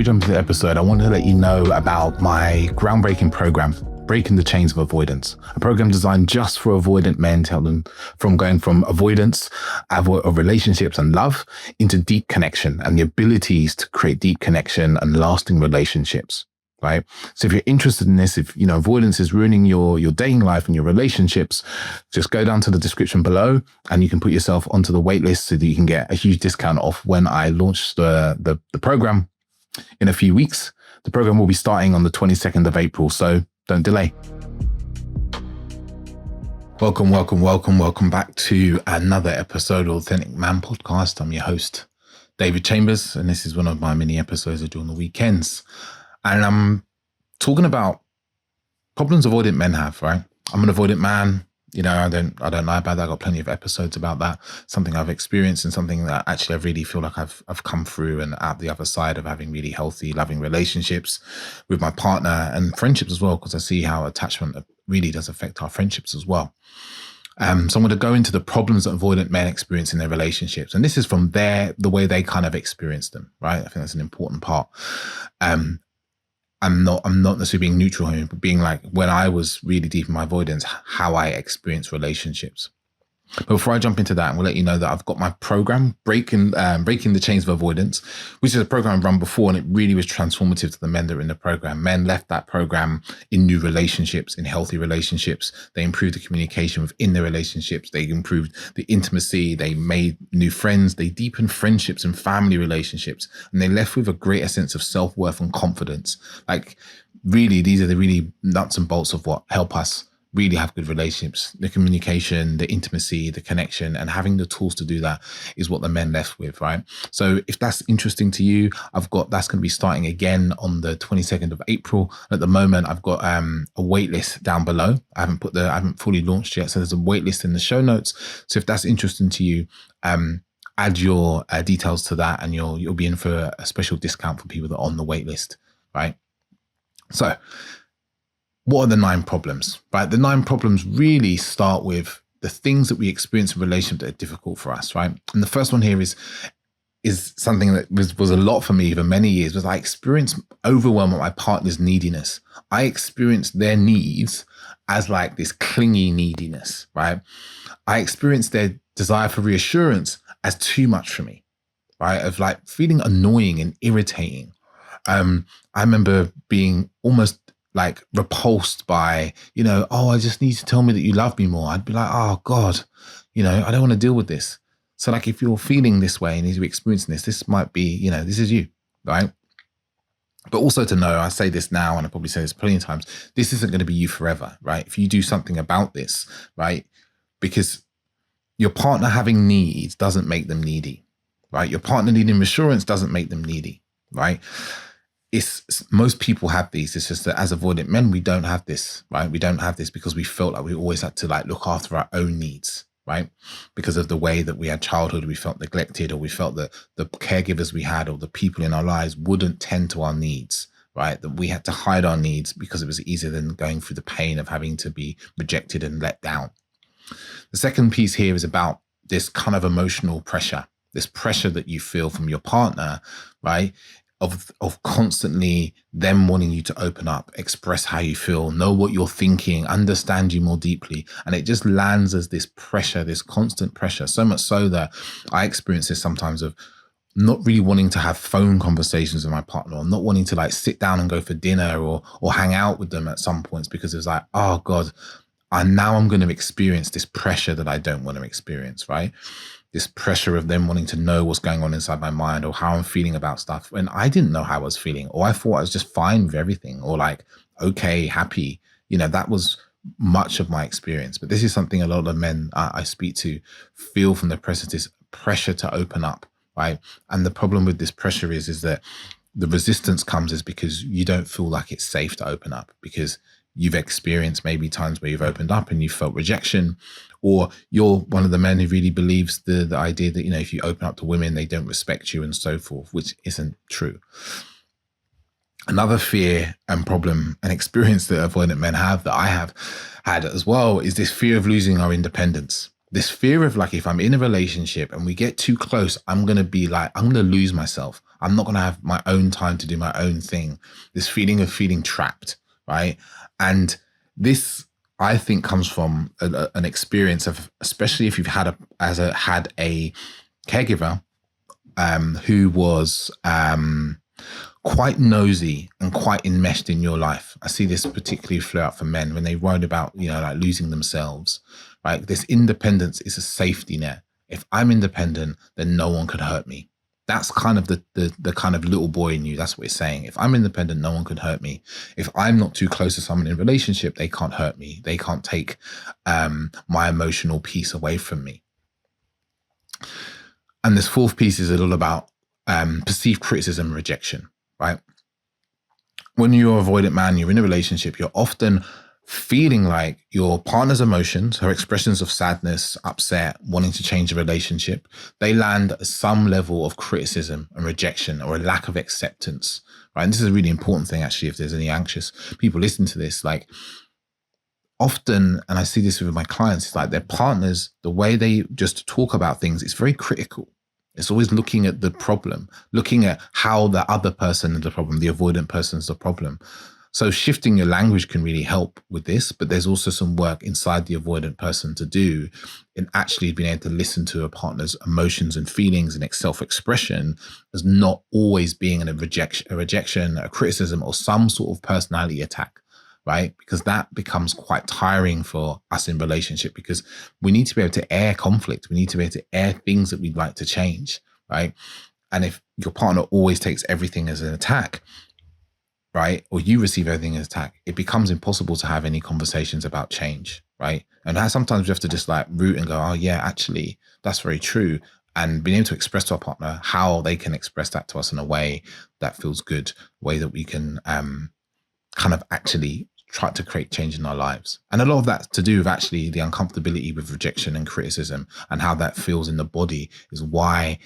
we jump into the episode, I want to let you know about my groundbreaking program, Breaking the Chains of Avoidance, a program designed just for avoidant men to help them from going from avoidance of relationships and love into deep connection and the abilities to create deep connection and lasting relationships. Right. So if you're interested in this, if avoidance is ruining your dating life and your relationships, just go down to the description below and you can put yourself onto the wait list so that you can get a huge discount off when I launch the program in a few weeks. The program will be starting on the 22nd of April, so don't delay. Welcome back to another episode of Authentic Man Podcast. I'm your host, David Chambers, and this is one of my mini episodes I do on the weekends. And I'm talking about problems avoidant men have, right? I'm an avoidant man. I don't lie about that. I've got plenty of episodes about that. Something I've experienced and something that actually I really feel like I've come through and out the other side of having really healthy, loving relationships with my partner and friendships as well, because I see how attachment really does affect our friendships as well. So I'm going to go into the problems that avoidant men experience in their relationships. And this is from the way they kind of experience them, right? I think that's an important part. I'm not necessarily being neutral here, but being like when I was really deep in my avoidance, how I experienced relationships. But before I jump into that, I'm going to let you know that I've got my program, Breaking the Chains of Avoidance, which is a program I've run before, and it really was transformative to the men that are in the program. Men left that program in new relationships, in healthy relationships. They improved the communication within their relationships. They improved the intimacy. They made new friends. They deepened friendships and family relationships. And they left with a greater sense of self-worth and confidence. Like, really, these are the really nuts and bolts of what help us really have good relationships. The communication, the intimacy, the connection, and having the tools to do that is what the men left with, right? So if that's interesting to you, that's going to be starting again on the 22nd of April. At the moment, I've got a wait list down below. I haven't fully launched yet, so there's a wait list in the show notes. So if that's interesting to you, add your details to that, and you'll be in for a special discount for people that are on the wait list, right? So, what are the 9 problems, right? The 9 problems really start with the things that we experience in relationships that are difficult for us, right? And the first one here is something that was a lot for me for many years, was I experienced overwhelm at my partner's neediness. I experienced their needs as like this clingy neediness, right? I experienced their desire for reassurance as too much for me, right? Of like feeling annoying and irritating. I remember being almost like repulsed by, I just need to tell me that you love me more. I'd be like, oh God, I don't want to deal with this. So like, if you're feeling this way and you're experiencing this might be, this is you, right? But also to know, I say this now, and I probably say this plenty of times, this isn't going to be you forever, right? If you do something about this, right? Because your partner having needs doesn't make them needy, right? Your partner needing reassurance doesn't make them needy, right? Most people have these. It's just that as avoidant men, we don't have this, right? We don't have this because we felt like we always had to like look after our own needs, right? Because of the way that we had childhood, we felt neglected, or we felt that the caregivers we had or the people in our lives wouldn't tend to our needs, right? That we had to hide our needs because it was easier than going through the pain of having to be rejected and let down. The second piece here is about this kind of emotional pressure, this pressure that you feel from your partner, right? Of constantly them wanting you to open up, express how you feel, know what you're thinking, understand you more deeply. And it just lands as this pressure, this constant pressure, so much so that I experience this sometimes of not really wanting to have phone conversations with my partner, or not wanting to like sit down and go for dinner or hang out with them at some points, because it's like, oh God, I'm going to experience this pressure that I don't want to experience, right? This pressure of them wanting to know what's going on inside my mind or how I'm feeling about stuff. And I didn't know how I was feeling, or I thought I was just fine with everything, or like, okay, happy. That was much of my experience. But this is something a lot of the men I speak to feel from the pressure, this pressure to open up, right? And the problem with this pressure is that the resistance comes is because you don't feel like it's safe to open up, because you've experienced maybe times where you've opened up and you felt rejection, or you're one of the men who really believes the idea that, if you open up to women, they don't respect you and so forth, which isn't true. Another fear and problem and experience that avoidant men have, that I have had as well, is this fear of losing our independence. This fear of like, if I'm in a relationship and we get too close, I'm going to lose myself. I'm not going to have my own time to do my own thing. This feeling of feeling trapped, right? And this, I think, comes from an experience of, especially if you've had a caregiver who was quite nosy and quite enmeshed in your life. I see this particularly flare out for men when they worry about, like losing themselves, right? This independence is a safety net. If I'm independent, then no one could hurt me. That's kind of the kind of little boy in you. That's what it's saying. If I'm independent, no one could hurt me. If I'm not too close to someone in a relationship, they can't hurt me. They can't take my emotional peace away from me. And this fourth piece is a little about perceived criticism and rejection, right? When you're an avoidant man, you're in a relationship, you're often feeling like your partner's emotions, her expressions of sadness, upset, wanting to change the relationship, they land at some level of criticism and rejection or a lack of acceptance, right? And this is a really important thing, actually, if there's any anxious people listening to this, like often, and I see this with my clients, it's like their partners, the way they just talk about things, it's very critical. It's always looking at the problem, looking at how the other person is the problem, the avoidant person is the problem. So shifting your language can really help with this, but there's also some work inside the avoidant person to do in actually being able to listen to a partner's emotions and feelings and self-expression as not always being a rejection, a criticism, or some sort of personality attack, right? Because that becomes quite tiring for us in relationship, because we need to be able to air conflict. We need to be able to air things that we'd like to change, right? And if your partner always takes everything as an attack, right, or you receive everything as attack, it becomes impossible to have any conversations about change, right? And sometimes we have to just like root and go, oh yeah, actually, that's very true. And being able to express to our partner how they can express that to us in a way that feels good, a way that we can kind of actually try to create change in our lives. And a lot of that to do with actually the uncomfortability with rejection and criticism and how that feels in the body is why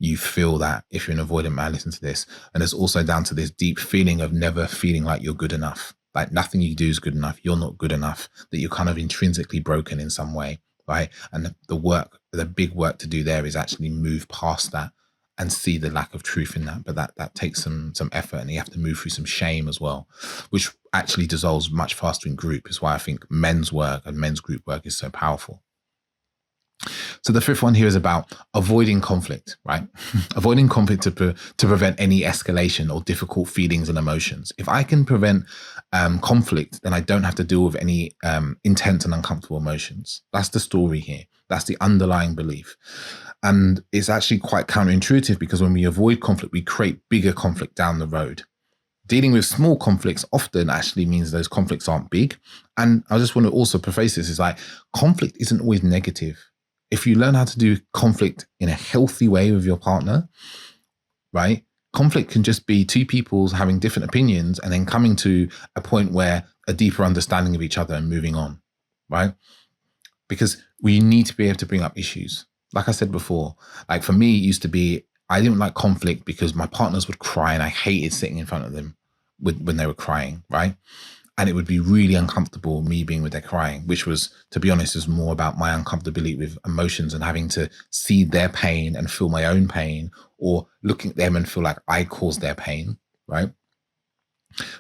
you feel that if you're an avoidant man, listen to this. And it's also down to this deep feeling of never feeling like you're good enough, like nothing you do is good enough. You're not good enough, that you're kind of intrinsically broken in some way, right? And the big work to do there is actually move past that and see the lack of truth in that. But that takes some effort, and you have to move through some shame as well, which actually dissolves much faster in group. Is why I think men's work and men's group work is so powerful. So the fifth one here is about avoiding conflict, right? Avoiding conflict to prevent any escalation or difficult feelings and emotions. If I can prevent conflict, then I don't have to deal with any intense and uncomfortable emotions. That's the story here. That's the underlying belief. And it's actually quite counterintuitive, because when we avoid conflict, we create bigger conflict down the road. Dealing with small conflicts often actually means those conflicts aren't big. And I just want to also preface this, is like conflict isn't always negative. If you learn how to do conflict in a healthy way with your partner, right? Conflict can just be two people having different opinions and then coming to a point where a deeper understanding of each other and moving on, right? Because we need to be able to bring up issues. Like I said before, like for me, it used to be, I didn't like conflict because my partners would cry and I hated sitting in front of them when they were crying, right? And it would be really uncomfortable, me being with their crying, which was, to be honest, is more about my uncomfortability with emotions and having to see their pain and feel my own pain, or looking at them and feel like I caused their pain, right?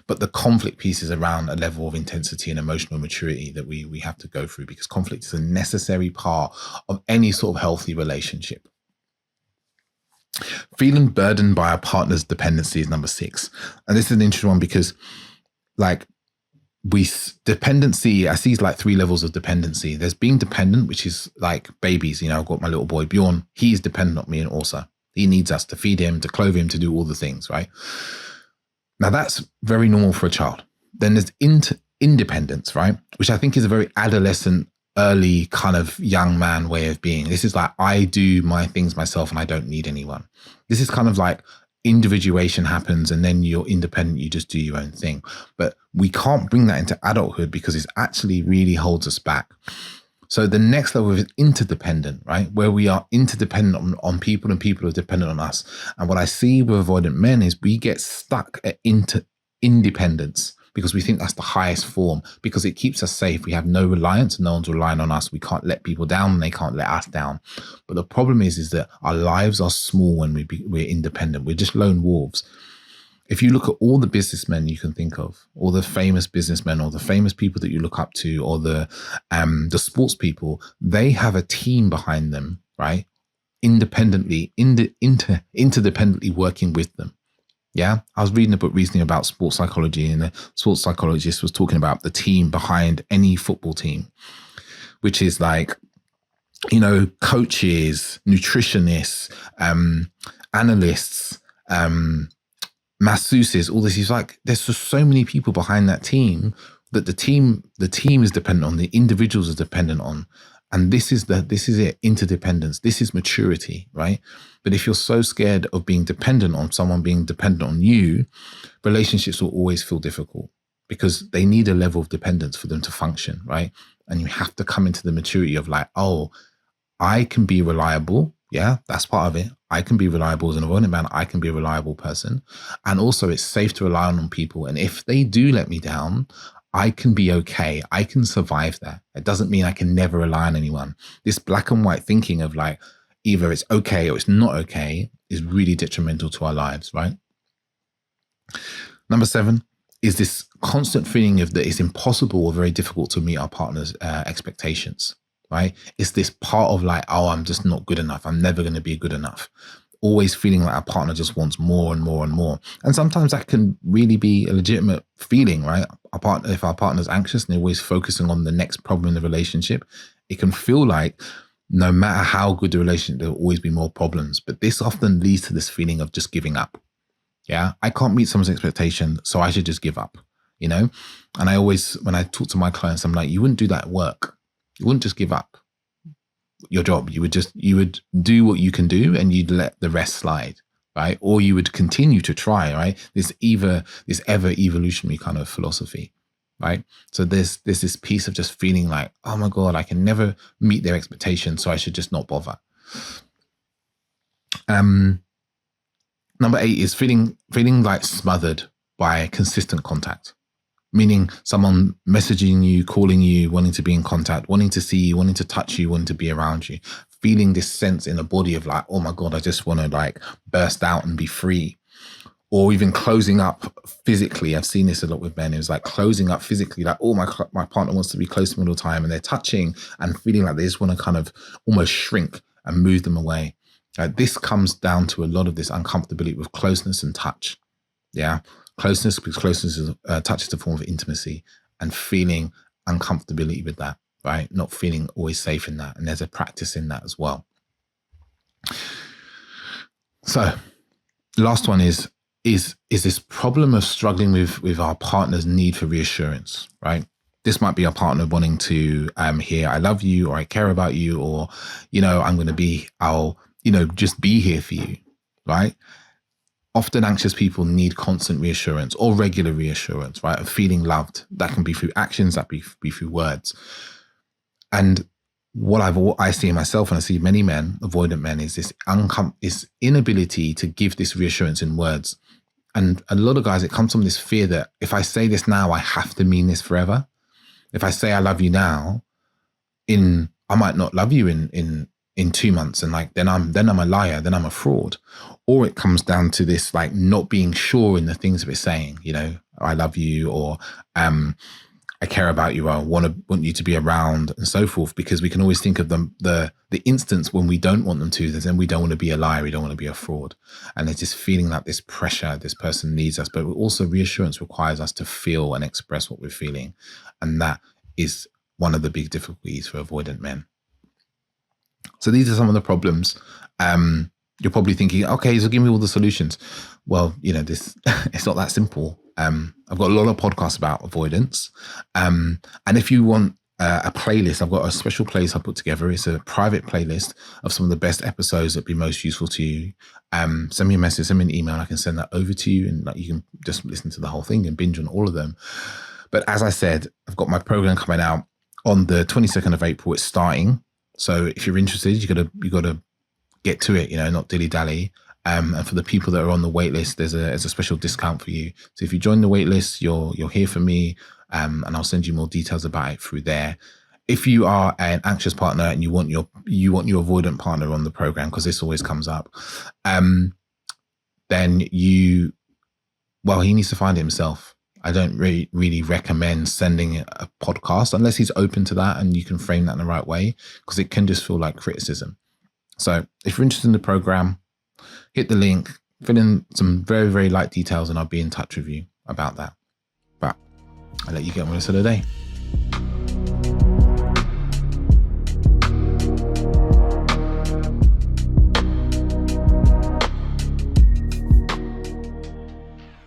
But the conflict piece is around a level of intensity and emotional maturity that we have to go through, because conflict is a necessary part of any sort of healthy relationship. Feeling burdened by a partner's dependency is number 6. And this is an interesting one, because like, dependency, I see like 3 levels of dependency. There's being dependent, which is like babies. I've got my little boy Bjorn. He's dependent on me and Orsa. He needs us to feed him, to clothe him, to do all the things, right? Now that's very normal for a child. Then there's independence, right? Which I think is a very adolescent, early kind of young man way of being. This is like, I do my things myself and I don't need anyone. This is kind of like individuation happens and then you're independent, you just do your own thing. But we can't bring that into adulthood because it actually really holds us back. So the next level is interdependent, right? Where we are interdependent on people and people are dependent on us. And what I see with avoidant men is we get stuck at independence, because we think that's the highest form, because it keeps us safe. We have no reliance, no one's relying on us. We can't let people down and they can't let us down. But the problem is that our lives are small when we're independent. We're just lone wolves. If you look at all the businessmen you can think of, all the famous businessmen, or the famous people that you look up to, or the sports people, they have a team behind them, right? Independently, interdependently working with them. Yeah, I was reading a book recently about sports psychology, and the sports psychologist was talking about the team behind any football team, which is like, you know, coaches, nutritionists, analysts, masseuses, all this. Is like, there's just so many people behind that team that the team is dependent on, the individuals are dependent on. And this is it, interdependence. This is maturity, right? But if you're so scared of being dependent on someone being dependent on you, relationships will always feel difficult, because they need a level of dependence for them to function, right? And you have to come into the maturity of like, oh, I can be reliable. Yeah, that's part of it. I can be reliable as an avoidant man. I can be a reliable person. And also it's safe to rely on people. And if they do let me down, I can be okay. I can survive that. It doesn't mean I can never rely on anyone. This black and white thinking of like, either it's okay or it's not okay, is really detrimental to our lives, right? Number 7 is this constant feeling of that it's impossible or very difficult to meet our partner's expectations, right? It's this part of like, oh, I'm just not good enough. I'm never going to be good enough. Always feeling like our partner just wants more and more and more. And sometimes that can really be a legitimate feeling, right? If our partner's anxious and they're always focusing on the next problem in the relationship, it can feel like no matter how good the relationship, there will always be more problems. But this often leads to this feeling of just giving up. Yeah, I can't meet someone's expectation, so I should just give up, you know? And I always, when I talk to my clients, I'm like, you wouldn't do that at work. You wouldn't just give up your job. You would do what you can do and you'd let the rest slide, right? Or you would continue to try, right? This ever evolutionary kind of philosophy, right? So there's this piece of just feeling like, oh my God, I can never meet their expectations, so I should just not bother. Number 8 is feeling like smothered by consistent contact. Meaning someone messaging you, calling you, wanting to be in contact, wanting to see you, wanting to touch you, wanting to be around you, feeling this sense in the body of like, oh my God, I just want to like burst out and be free. Or even closing up physically. I've seen this a lot with men. It was like closing up physically, like, oh, my partner wants to be close to me all the time, and they're touching and feeling like they just want to kind of almost shrink and move them away. This comes down to a lot of this uncomfortability with closeness and touch. Yeah. Closeness, because closeness is touch is a form of intimacy, and feeling uncomfortability with that, right? Not feeling always safe in that. And there's a practice in that as well. So last one is this problem of struggling with our partner's need for reassurance, right? This might be our partner wanting to hear, I love you, or I care about you, or, you know, I'll, you know, just be here for you, right? Often anxious people need constant reassurance or regular reassurance, right? Of feeling loved. That can be through actions, that be through words. And what I see in myself, and I see many men, avoidant men, is this inability to give this reassurance in words. And a lot of guys, it comes from this fear that if I say this now, I have to mean this forever. If I say I love you now, I might not love you in 2 months, and like then I'm a liar, then I'm a fraud. Or it comes down to this like not being sure in the things we're saying, you know, I love you, or I care about you, or I want you to be around, and so forth, because we can always think of the instance when we don't want them to, then we don't want to be a liar, we don't want to be a fraud. And it's just feeling like this pressure, this person needs us, but also reassurance requires us to feel and express what we're feeling. And that is one of the big difficulties for avoidant men. So these are some of the problems. You're probably thinking, okay, so give me all the solutions. Well, you know, it's not that simple. I've got a lot of podcasts about avoidance. And if you want a playlist, I've got a special playlist I put together. It's a private playlist of some of the best episodes that'd be most useful to you. Send me a message, send me an email, and I can send that over to you. And like, you can just listen to the whole thing and binge on all of them. But as I said, I've got my program coming out on the 22nd of April. It's starting. So if you're interested, you gotta get to it, you know, not dilly-dally. And for the people that are on the wait list, there's a special discount for you. So if you join the wait list, you'll hear from me, and I'll send you more details about it through there. If you are an anxious partner and you want your avoidant partner on the program, because this always comes up, then he needs to find it himself. I don't really recommend sending a podcast unless he's open to that and you can frame that in the right way, because it can just feel like criticism. So if you're interested in the program, hit the link, fill in some very, very light details, and I'll be in touch with you about that. But I'll let you get on with the rest of the day.